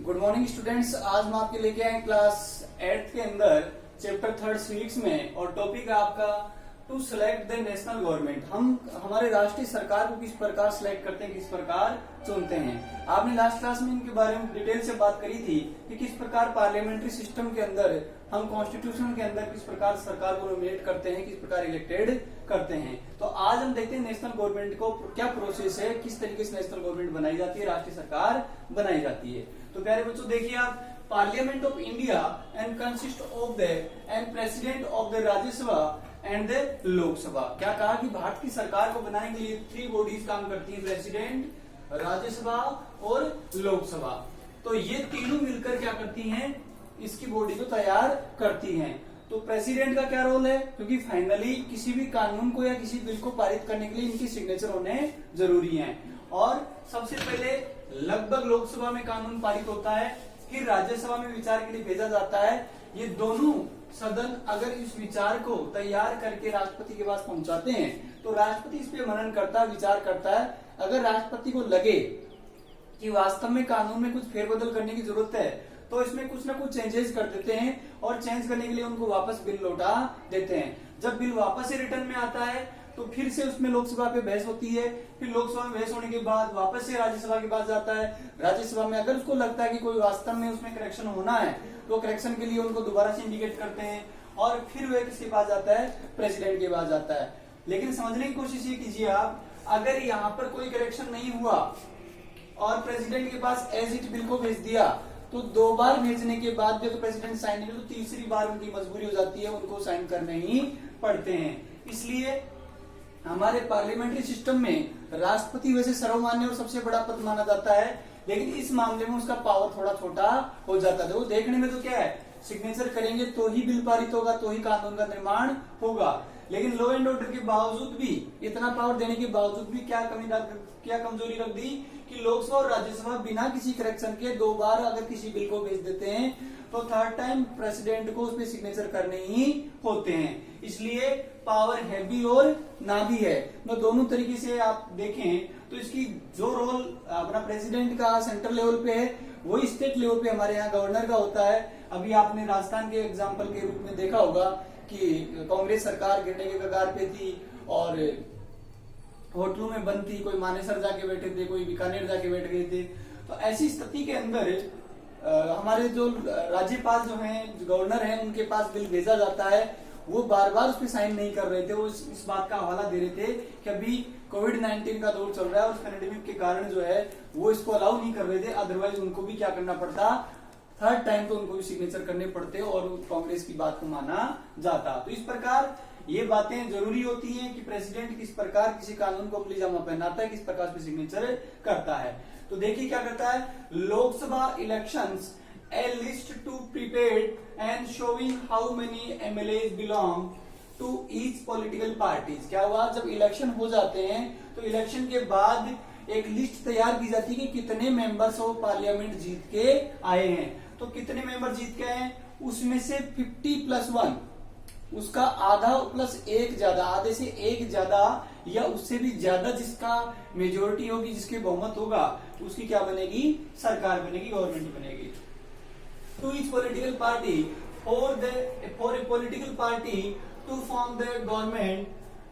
Good morning students. आज हम आपके लेके आए क्लास 8th के अंदर चैप्टर 3 सिविक्स में, और टॉपिक है आपका to select the national government. हम हमारे राष्ट्रीय सरकार को किस प्रकार सेलेक्ट करते हैं, किस प्रकार चुनते हैं। आपने लास्ट क्लास में इनके बारे में डिटेल से बात करी थी कि किस प्रकार पार्लियामेंट्री सिस्टम के अंदर हम कॉन्स्टिट्यूशन के अंदर किस प्रकार सरकार को नॉमिनेट करते हैं, किस प्रकार इलेक्टेड करते हैं। तो आज हम देखते हैं नेशनल गवर्नमेंट को क्या प्रोसेस है, किस तरीके से नेशनल गवर्नमेंट बनाई जाती है, राष्ट्रीय सरकार बनाई जाती है। तो प्यारे बच्चों देखिए आप, parliament of India and consist of the end president of the Rajya Sabha and the Lok Sabha. क्या कहा कि भारत की सरकार को बनाने के लिए 3 बॉडीज काम करती है, प्रेसिडेंट, राज्यसभा और लोकसभा। तो ये तीनों मिलकर क्या करती हैं, इसकी बॉडी को तैयार करती हैं। तो प्रेसिडेंट का क्या रोल है, क्योंकि फाइनली किसी भी कानून को या किसी बिल को पारित करने के लिए इनकी सिग्नेचर होने जरूरी है। और सबसे पहले लगभग लोकसभा में कानून पारित होता है, फिर राज्यसभा में विचार के लिए भेजा जाता है। ये दोनों सदन अगर इस विचार को तैयार करके राष्ट्रपति के पास पहुंचाते हैं तो राष्ट्रपति इस पे मनन करता है, विचार करता है। अगर राष्ट्रपति को लगे कि वास्तव में कानून में कुछ फेरबदल करने की जरूरत है तो इसमें कुछ ना कुछ चेंजेस कर देते हैं, और चेंज करने के लिए उनको वापस बिल लौटा देते हैं। जब बिल वापस से रिटर्न में आता है तो फिर से उसमें लोकसभा पे बहस होती है, फिर लोकसभा में बहस होने के बाद वापस से राज्यसभा के पास जाता है। राज्यसभा में अगर उसको लगता है कि कोई वास्तव में उसमें करेक्शन होना है तो करेक्शन के लिए उनको दोबारा से इंडिकेट करते हैं, और फिर वह किसके पास जाता है, प्रेसिडेंट के पास जाता है। लेकिन समझने की कोशिश ये कीजिए आप, अगर यहाँ पर कोई करेक्शन नहीं हुआ और प्रेसिडेंट के पास एज इट बिल को भेज दिया तो 2 बार भेजने के बाद भी तो प्रेसिडेंट साइन नहीं, तो तीसरी बार उनकी मजबूरी हो जाती है, उनको साइन करने ही पड़ते हैं। इसलिए हमारे पार्लियामेंट्री सिस्टम में राष्ट्रपति वैसे सर्वमान्य और सबसे बड़ा पद माना जाता है, लेकिन इस मामले में उसका पावर थोड़ा छोटा हो जाता है। वो देखने में तो क्या है, सिग्नेचर करेंगे तो ही बिल पारित होगा, तो ही कानून का निर्माण होगा। लेकिन लॉ एंड ऑर्डर के बावजूद भी, इतना पावर देने के बावजूद भी क्या कमजोरी रख दी कि लोकसभा और राज्यसभा बिना किसी करेक्शन के 2 बार अगर किसी बिल को भेज देते हैं तो थर्ड टाइम प्रेसिडेंट को उस पर सिग्नेचर करने ही होते हैं। इसलिए पावर है भी और ना भी है। तो दोनों तरीके से आप देखें तो इसकी जो रोल अपना प्रेसिडेंट का सेंट्रल लेवल पे है, वही स्टेट लेवल पे हमारे यहाँ गवर्नर का होता है। अभी आपने राजस्थान के एग्जाम्पल के रूप में देखा होगा कि कांग्रेस सरकार गिरने के कगार पे थी और होटलों में बंद थी, कोई मानेसर जाके बैठे थे, कोई बीकानेर जाके बैठ गए थे। तो ऐसी स्थिति के अंदर हमारे जो राज्यपाल जो हैं, गवर्नर हैं, उनके पास बिल भेजा जाता है, वो बार बार उस पर साइन नहीं कर रहे थे। वो इस बात का हवाला दे रहे थे कि अभी कोविड-19 का दौर चल रहा है और पैंडेमिक के कारण जो है वो इसको अलाउ नहीं कर रहे थे। अदरवाइज उनको भी क्या करना पड़ता, थर्ड टाइम तो उनको भी सिग्नेचर करने पड़ते और कांग्रेस की बात को माना जाता। तो इस प्रकार ये बातें जरूरी होती हैं कि प्रेसिडेंट किस प्रकार किसी कानून को अमली जामा पहनाता है, किस प्रकार से सिग्नेचर करता है। तो देखिए क्या करता है, Lok Sabha elections a list to prepared and showing how many MLAs belong to each political parties। क्या हुआ, जब इलेक्शन हो जाते हैं तो इलेक्शन के बाद एक लिस्ट तैयार की जाती है कि कितने मेंबर्स ऑफ पार्लियामेंट जीत के आए हैं। तो कितने मेंबर जीत के आए हैं, उसमें से 50+1, उसका आधा प्लस 1 ज्यादा, आधे से 1 ज्यादा या उससे भी ज्यादा जिसका मेजोरिटी होगी, जिसके बहुमत होगा, उसकी क्या बनेगी, सरकार बनेगी, गवर्नमेंट बनेगी। To each political party, for a political party to form the government,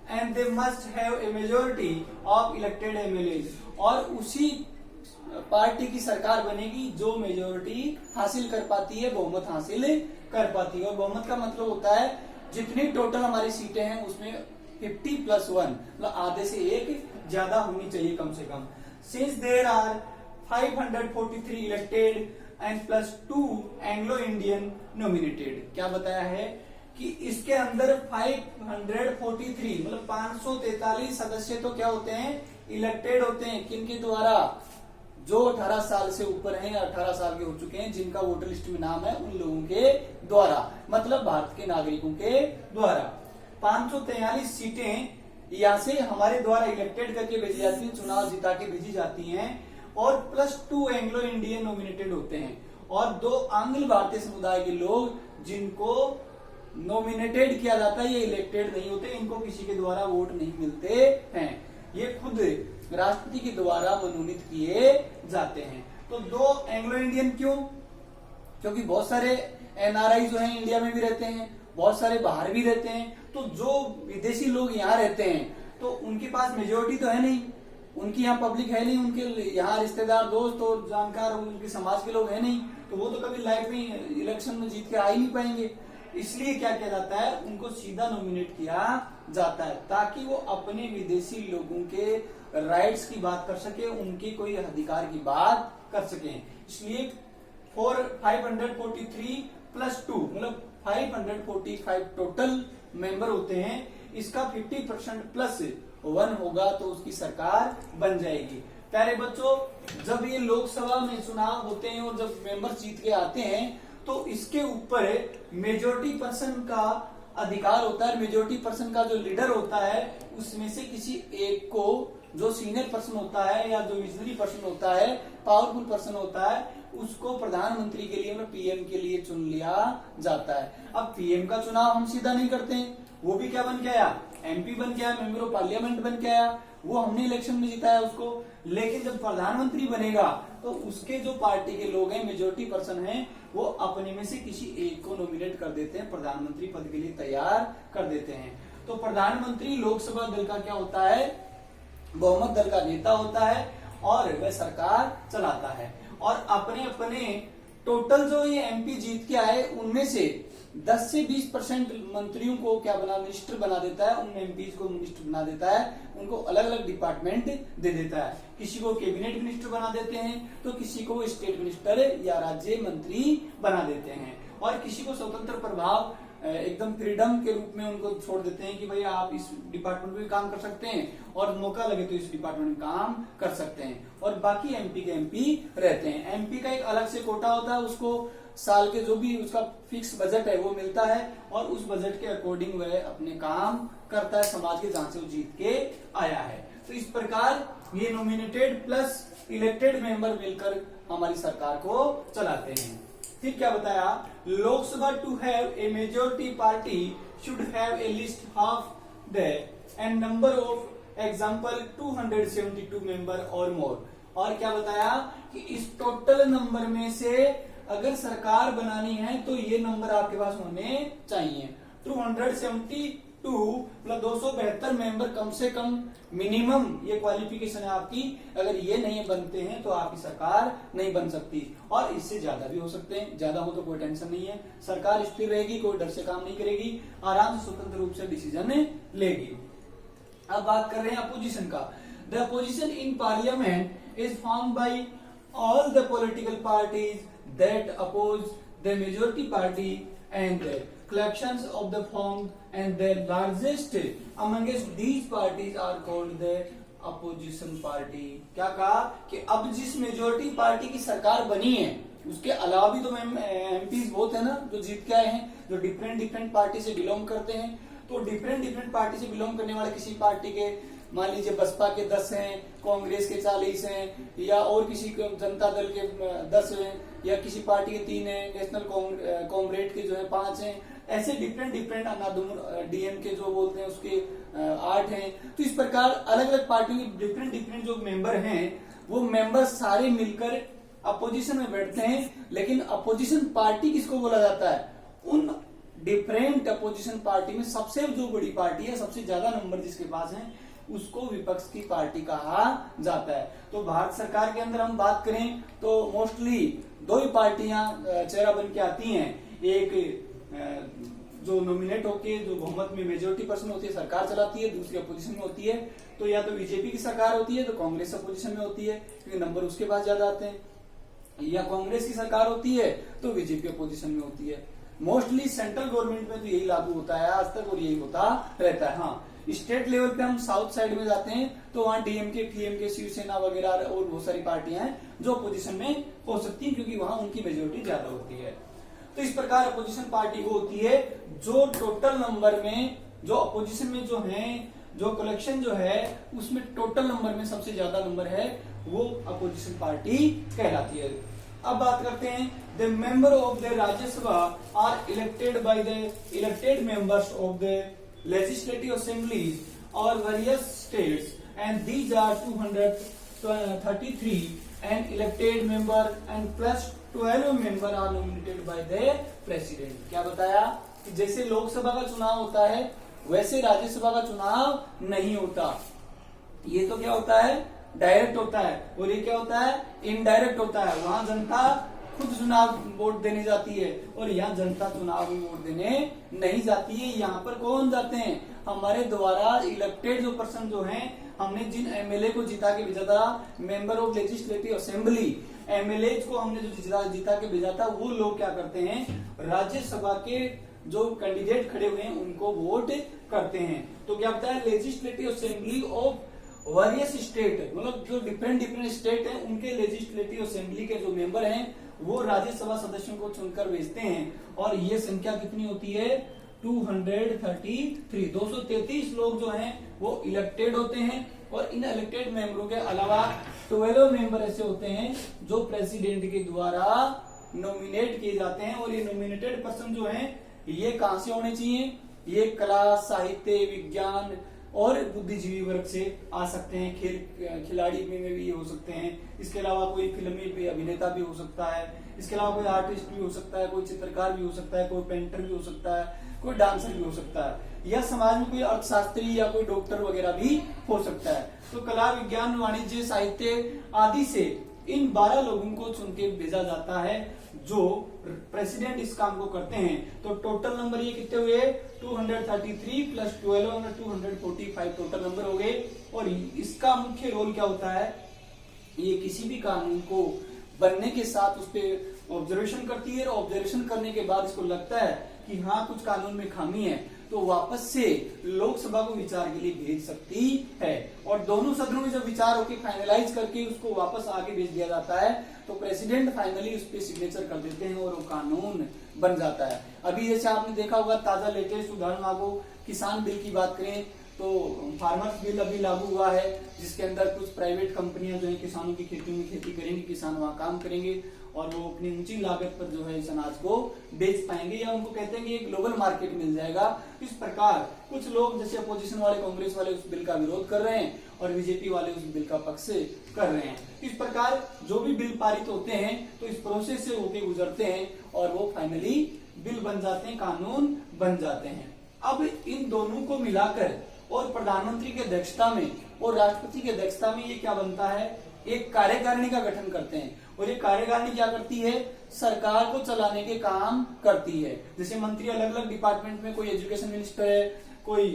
and they must have a majority of elected MLAs। और उसी पार्टी की सरकार बनेगी जो मेजोरिटी हासिल कर पाती है, बहुमत हासिल कर पाती है। और बहुमत का मतलब होता है जितनी टोटल हमारी सीटें हैं उसमें 50+1, मतलब आधे से 1 ज्यादा होनी चाहिए कम से कम। Since there are 543 elected and +2 Anglo Indian nominated. क्या बताया है कि इसके अंदर 543 मतलब 543 सदस्य तो क्या होते हैं, इलेक्टेड होते हैं। किनके द्वारा, जो 18 साल से ऊपर हैं, 18 साल के हो चुके हैं, जिनका वोटर लिस्ट में नाम है, उन लोगों के द्वारा, मतलब भारत के नागरिकों के द्वारा। 543 सीटें यहाँ से हमारे द्वारा इलेक्टेड करके भेजी जाती है, चुनाव जिता के भेजी जाती हैं, और +2 एंग्लो इंडियन नॉमिनेटेड होते हैं, और 2 आंग्ल भारतीय समुदाय के लोग जिनको नॉमिनेटेड किया जाता है, ये इलेक्टेड नहीं होते, इनको किसी के द्वारा वोट नहीं मिलते हैं, ये खुद राष्ट्रपति के द्वारा मनोनीत किए जाते हैं। तो 2 एंग्लो इंडियन क्यों? क्योंकि बहुत सारे एनआरआई जो हैं इंडिया में भी रहते हैं, बहुत सारे बाहर भी रहते हैं। तो जो विदेशी लोग यहाँ रहते हैं तो उनके पास मेजोरिटी तो है नहीं, उनकी यहाँ पब्लिक है नहीं, उनके यहाँ रिश्तेदार, दोस्त और जानकार उनके समाज के लोग है नहीं, तो वो तो कभी लाइफ में इलेक्शन में जीत के आ ही नहीं पाएंगे। इसलिए क्या किया जाता है, उनको सीधा नॉमिनेट किया जाता है ताकि वो अपने विदेशी लोगों के राइट्स की बात कर सके, उनके कोई अधिकार की बात कर सके। इसलिए 543 प्लस 2 मतलब 545 टोटल मेंबर होते हैं। इसका 50% प्लस 1 होगा तो उसकी सरकार बन जाएगी। प्यारे बच्चों, जब ये लोकसभा में चुनाव होते हैं और जब मेंबर जीत के आते हैं तो इसके ऊपर मेजोरिटी पर्सन का अधिकार होता है। मेजोरिटी पर्सन का जो लीडर होता है उसमें से किसी एक को, जो सीनियर पर्सन होता है या जो विजनरी पर्सन होता है, पावरफुल पर्सन होता है, उसको प्रधानमंत्री के लिए मतलब पीएम के लिए चुन लिया जाता है। अब पीएम का चुनाव हम सीधा नहीं करते हैं, वो भी क्या बन के आया, एमपी बन के आया, मेंबर ऑफ पार्लियामेंट बन के आया, वो हमने इलेक्शन में जिताया उसको। लेकिन जब प्रधानमंत्री बनेगा तो उसके जो पार्टी के लोग हैं, मेजोरिटी पर्सन हैं, वो अपने में से किसी एक को नॉमिनेट कर देते हैं, प्रधानमंत्री पद के लिए तैयार कर देते हैं। तो प्रधानमंत्री लोकसभा दल का क्या होता है, बहुमत दल का नेता होता है और वह सरकार चलाता है। और अपने अपने टोटल जो ये एमपी जीत के आए उनमें से 10 से 20% मंत्रियों को क्या बना, मिनिस्टर बना देता है, उन एमपीज को मिनिस्टर बना देता है, उनको अलग अलग डिपार्टमेंट दे देता है। किसी को कैबिनेट मिनिस्टर बना देते हैं तो किसी को स्टेट मिनिस्टर या राज्य मंत्री बना देते हैं, और किसी को स्वतंत्र प्रभाव एकदम फ्रीडम के रूप में उनको छोड़ देते हैं कि भाई आप इस डिपार्टमेंट में काम कर सकते हैं और मौका लगे तो इस डिपार्टमेंट में काम कर सकते हैं। और बाकी एमपी के एमपी रहते हैं। एमपी का एक अलग से कोटा होता है, उसको साल के जो भी उसका फिक्स बजट है वो मिलता है और उस बजट के अकॉर्डिंग वह अपने काम करता है समाज के जहां से वो जीत के आया है। तो इस प्रकार ये नॉमिनेटेड प्लस इलेक्टेड मेंबर मिलकर हमारी सरकार को चलाते हैं। फिर क्या बताया, Lok Sabha to have a majority party should have a list half the end number of example 272 member और मोर। और क्या बताया कि इस टोटल नंबर में से अगर सरकार बनानी है तो ये नंबर आपके पास होने चाहिए। 272 प्लस 272 मेंबर कम से कम मिनिमम ये क्वालिफिकेशन है आपकी। अगर ये नहीं बनते हैं तो आपकी सरकार नहीं बन सकती, और इससे ज्यादा भी हो सकते हैं। ज्यादा हो तो कोई टेंशन नहीं है, सरकार स्थिर रहेगी, कोई डर से काम नहीं करेगी, आराम से स्वतंत्र रूप से डिसीजन लेगी। अब बात कर रहे हैं अपोजिशन का। The opposition in parliament is formed by all the political parties that oppose the majority party, and collections of the form and the largest amongst these parties are called the opposition party। क्या कहा कि अब जिस majority party की सरकार बनी है उसके अलावा भी तो एमपीज बहुत है ना जो जीत के आए हैं, जो डिफरेंट पार्टी से बिलोंग करते हैं। तो डिफरेंट पार्टी से बिलोंग करने वाले किसी पार्टी के, मान लीजिए बसपा के 10 हैं, कांग्रेस के 40 हैं, या और किसी जनता दल के 10 हैं, या किसी पार्टी के 3 हैं, नेशनल कांग्रेस के जो है 5 हैं, ऐसे डिफरेंट अनादुम डीएम के जो बोलते हैं उसके 8 हैं। तो इस प्रकार अलग अलग पार्टियों के डिफरेंट जो मेंबर हैं वो मेंबर सारे मिलकर अपोजिशन में बैठते हैं। लेकिन अपोजिशन पार्टी किसको बोला जाता है, उन डिफरेंट अपोजिशन पार्टी में सबसे जो बड़ी पार्टी है, सबसे ज्यादा नंबर जिसके पास है, उसको विपक्ष की पार्टी कहा जाता है। तो भारत सरकार के अंदर हम बात करें तो मोस्टली 2 ही पार्टियां चेहरा बन के आती हैं। एक जो नॉमिनेट होके जो बहुमत में मेजोरिटी पर्सन होती है सरकार चलाती है, दूसरी अपोजिशन में होती है। तो या तो बीजेपी की सरकार होती है तो कांग्रेस अपोजिशन में होती है क्योंकि नंबर उसके पास ज्यादा आते हैं, या कांग्रेस की सरकार होती है तो बीजेपी अपोजिशन में होती है। मोस्टली सेंट्रल गवर्नमेंट में तो यही लागू होता है आज तक और यही होता रहता है। हाँ, स्टेट लेवल पे हम साउथ साइड में जाते हैं तो वहाँ डीएमके, पीएमके, शिवसेना वगैरह और बहुत सारी पार्टियां हैं जो अपोजिशन में हो सकती हैं क्योंकि वहां उनकी मेजोरिटी ज्यादा होती है। तो इस प्रकार अपोजिशन पार्टी वो होती है जो टोटल नंबर में, जो अपोजिशन में जो है, जो कलेक्शन जो है उसमें टोटल नंबर में सबसे ज्यादा नंबर है वो अपोजिशन पार्टी कहलाती है। अब बात करते हैं, the member of the Rajya Sabha are elected by the elected members of the legislative assemblies or various states, and these are 233 and elected member and plus 12 member are nominated by the president। क्या बताया कि जैसे लोकसभा का चुनाव होता है वैसे राज्यसभा का चुनाव नहीं होता। ये तो क्या होता है, डायरेक्ट होता है, और ये क्या होता है, इनडायरेक्ट होता है। वहां जनता खुद चुनाव वोट देने जाती है और यहाँ जनता चुनाव में वोट देने नहीं जाती है। यहाँ पर कौन जाते हैं, हमारे द्वारा इलेक्टेड जो पर्सन जो हैं, हमने जिन एमएलए को जिता के भेजा था, member of legislative assembly, MLA को हमने जो जिता के भेजा था, वो लोग क्या करते हैं, राज्यसभा के जो कैंडिडेट खड़े हुए हैं उनको वोट करते हैं। तो क्या होता है, legislative assembly of various state, मतलब जो डिफरेंट स्टेट हैं उनके लेजिस्लेटिव असेंबली के जो मेंबर हैं वो राज्यसभा सदस्यों को चुनकर भेजते हैं। और ये संख्या कितनी होती है, 233 233 लोग जो हैं वो इलेक्टेड होते हैं। और इन इलेक्टेड मेंबरों के अलावा 12 मेंबर ऐसे होते हैं जो प्रेसिडेंट के द्वारा नॉमिनेट किए जाते हैं। और ये नॉमिनेटेड पर्सन जो हैं ये कहां से होने चाहिए, ये कला, साहित्य, विज्ञान और बुद्धिजीवी वर्ग से आ सकते हैं। खिलाड़ी में भी हो सकते हैं। इसके अलावा कोई फिल्मी अभिनेता भी हो सकता है, इसके अलावा कोई आर्टिस्ट भी हो सकता है, कोई चित्रकार भी हो सकता है, कोई पेंटर भी हो सकता है, कोई डांसर भी हो सकता है, या समाज में कोई अर्थशास्त्री या कोई डॉक्टर वगैरह भी हो सकता है। तो कला, विज्ञान, वाणिज्य, साहित्य आदि से इन 12 लोगों को चुन के भेजा जाता है जो प्रेसिडेंट इस काम को करते हैं। तो टोटल नंबर ये कितने हुए, 233 प्लस 12 245 टोटल नंबर हो गए। और इसका मुख्य रोल क्या होता है, ये किसी भी कानून को बनने के साथ उस पर ऑब्जर्वेशन करती है। और ऑब्जर्वेशन करने के बाद इसको लगता है कि हाँ कुछ कानून में खामी है, तो वापस से लोकसभा को विचार के लिए भेज सकती है। और दोनों सदनों में जब विचार होकर फाइनलाइज करके उसको वापस आगे भेज दिया जाता है तो प्रेसिडेंट फाइनली उस पर सिग्नेचर कर देते हैं और वो कानून बन जाता है। अभी जैसे आपने देखा होगा ताजा लेटेस्ट उदाहरण आपको किसान बिल की बात करें तो फार्मर्स बिल अभी लागू हुआ है, जिसके अंदर कुछ प्राइवेट कंपनियां जो है किसानों की खेती में खेती करेंगी, किसान वहां काम करेंगे और वो अपनी ऊंची लागत पर जो है इस अनाज को बेच पाएंगे, या उनको कहते हैं कि एक ग्लोबल मार्केट मिल जाएगा। इस प्रकार कुछ लोग जैसे अपोजिशन वाले, कांग्रेस वाले उस बिल का विरोध कर रहे हैं और बीजेपी वाले उस बिल का पक्ष कर रहे हैं। इस प्रकार जो भी बिल पारित होते हैं तो इस प्रोसेस से होके गुजरते हैं और वो फाइनली बिल बन जाते हैं, कानून बन जाते हैं। अब इन दोनों को मिलाकर और प्रधानमंत्री की अध्यक्षता में और राष्ट्रपति की अध्यक्षता में ये क्या बनता है, एक कार्यकारिणी का गठन करते हैं। और ये कार्यकारिणी क्या करती है, सरकार को चलाने के काम करती है। जैसे मंत्री अलग अलग डिपार्टमेंट में, कोई एजुकेशन मिनिस्टर है, कोई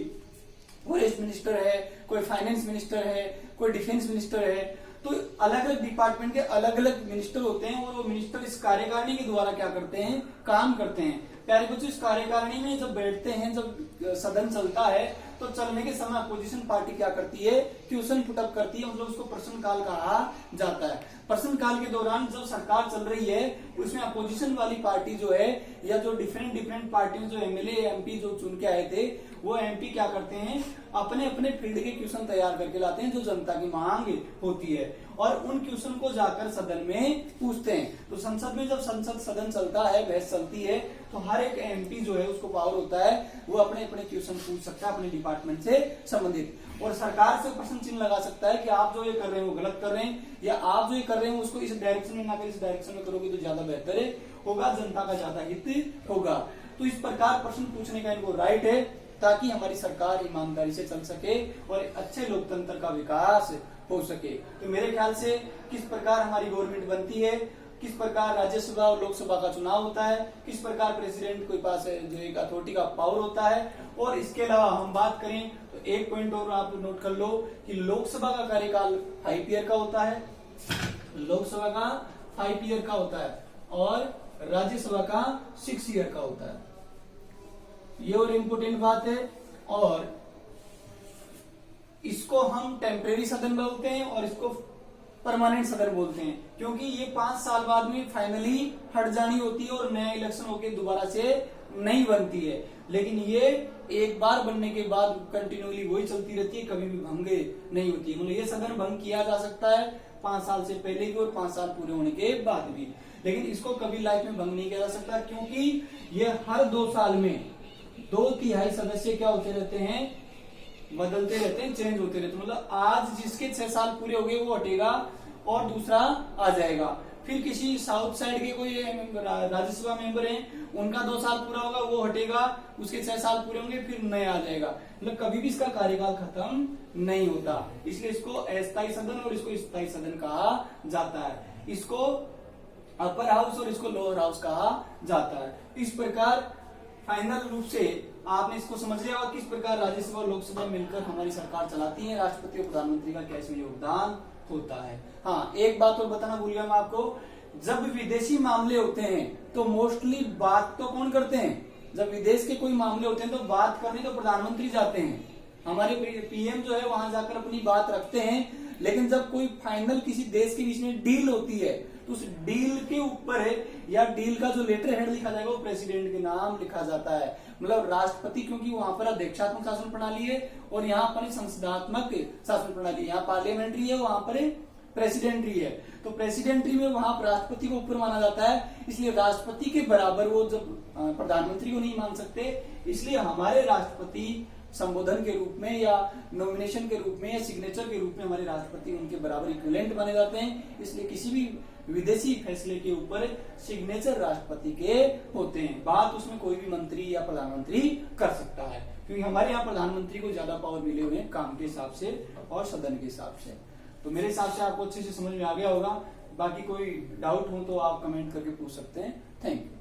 फॉरेस्ट मिनिस्टर है, कोई फाइनेंस मिनिस्टर है, कोई डिफेंस मिनिस्टर है, तो अलग अलग डिपार्टमेंट के अलग अलग मिनिस्टर होते हैं और वो मिनिस्टर इस कार्यकारिणी के द्वारा क्या करते हैं, काम करते हैं। प्यारे बच्चों, इस कार्यकारिणी में जब बैठते हैं, जब सदन चलता है तो चलने के समय अपोजिशन पार्टी क्या करती है, क्वेश्चन पुटअप करती है, मतलब उसको प्रश्नकाल कहा जाता है। प्रश्नकाल के दौरान जब सरकार चल रही है उसमें अपोजिशन वाली पार्टी जो है या जो डिफरेंट पार्टियों जो एमएलए एमपी जो चुन के आए थे वो एमपी क्या करते हैं, अपने अपने फील्ड के क्वेश्चन तैयार करके लाते हैं जो जनता की मांग होती है और उन क्वेश्चन को जाकर सदन में पूछते हैं। तो संसद में जब संसद सदन चलता है, बहस चलती है, तो हर एक एमपी जो है उसको पावर होता है, वो अपने अपने क्वेश्चन पूछ सकता है अपने डिपार्टमेंट से संबंधित, और सरकार से प्रश्न चिन्ह लगा सकता है कि आप जो ये कर रहे हैं वो गलत कर रहे हैं, या आप जो ये कर रहे हैं उसको इस डायरेक्शन में ना कर इस डायरेक्शन में करोगे तो ज्यादा बेहतर होगा, जनता का ज्यादा हित होगा। तो इस प्रकार प्रश्न पूछने का इनको राइट है ताकि हमारी सरकार ईमानदारी से चल सके और अच्छे लोकतंत्र का विकास हो सके। तो मेरे ख्याल से किस प्रकार हमारी गवर्नमेंट बनती है, किस प्रकार राज्यसभा और लोकसभा का चुनाव होता है, किस प्रकार प्रेसिडेंट के पास जो एक अथॉरिटी का पावर होता है, और इसके अलावा हम बात करें तो एक पॉइंट और आप नोट कर लो कि लोकसभा का कार्यकाल 5 ईयर का होता है, लोकसभा का 5 ईयर का होता है और राज्यसभा का 6 ईयर का होता है। ये और इम्पोर्टेंट बात है। और इसको हम टेम्परेरी सदन बोलते हैं और इसको परमानेंट सदन बोलते हैं, क्योंकि ये 5 साल बाद में फाइनली हट जानी होती है और नया इलेक्शन होके दोबारा से नहीं बनती है। लेकिन ये एक बार बनने के बाद कंटिन्यूली वही चलती रहती है, कभी भी भंग नहीं होती है। मतलब ये सदन भंग किया जा सकता है 5 साल से पहले भी और 5 साल पूरे होने के बाद भी, लेकिन इसको कभी लाइफ में भंग नहीं किया जा सकता, क्योंकि ये हर 2 साल में 2/3 सदस्य क्या होते रहते हैं, बदलते रहते हैं, चेंज होते रहते हैं। मतलब आज जिसके 6 साल पूरे हो गए वो हटेगा और दूसरा आ जाएगा। फिर किसी साउथ साइड के कोई राज्यसभा मेंबर हैं, उनका 2 साल पूरा होगा, वो हटेगा, उसके 6 साल पूरे होंगे, फिर नया आ जाएगा। मतलब कभी भी इसका कार्यकाल खत्म नहीं होता, इसलिए इसको अस्थायी सदन और इसको स्थायी सदन कहा जाता है। इसको अपर हाउस और इसको लोअर हाउस कहा जाता है। इस प्रकार फाइनल रूप से आपने इसको समझ लिया और किस प्रकार राज्यसभा और लोकसभा मिलकर हमारी सरकार चलाती है, राष्ट्रपति और प्रधानमंत्री का क्या इसमें योगदान होता है। हाँ, एक बात और बताना भूल गया मैं आपको, जब विदेशी मामले होते हैं तो मोस्टली बात तो कौन करते हैं, जब विदेश के कोई मामले होते हैं तो बात करने तो प्रधानमंत्री जाते हैं, हमारे पीएम जो है वहां जाकर अपनी बात रखते हैं। लेकिन जब कोई फाइनल किसी देश के बीच में डील होती है तो उस डील के ऊपर है या डील का जो लेटर हेड लिखा जाएगा वो प्रेसिडेंट के नाम लिखा जाता है। मतलब राष्ट्रपति, क्योंकि वहां पर अध्यक्षात्मक शासन प्रणाली है और यहाँ पर संसदात्मक शासन प्रणाली, यहाँ पार्लियामेंट्री है, वहां पर प्रेसिडेंट्री है। तो प्रेसिडेंट्री में वहां राष्ट्रपति को ऊपर माना जाता है, इसलिए राष्ट्रपति के बराबर वो जब प्रधानमंत्री को नहीं मान सकते, इसलिए हमारे राष्ट्रपति संबोधन के रूप में या नॉमिनेशन के रूप में या सिग्नेचर के रूप में हमारे राष्ट्रपति उनके बराबर इक्विवेलेंट माने जाते हैं। इसलिए किसी भी विदेशी फैसले के ऊपर सिग्नेचर राष्ट्रपति के होते हैं, बात उसमें कोई भी मंत्री या प्रधानमंत्री कर सकता है, क्योंकि हमारे यहाँ प्रधानमंत्री को ज्यादा पावर मिले हुए हैं काम के हिसाब से और सदन के हिसाब से। तो मेरे हिसाब से आपको अच्छे से समझ में आ गया होगा। बाकी कोई डाउट हो तो आप कमेंट करके पूछ सकते हैं। Thank you.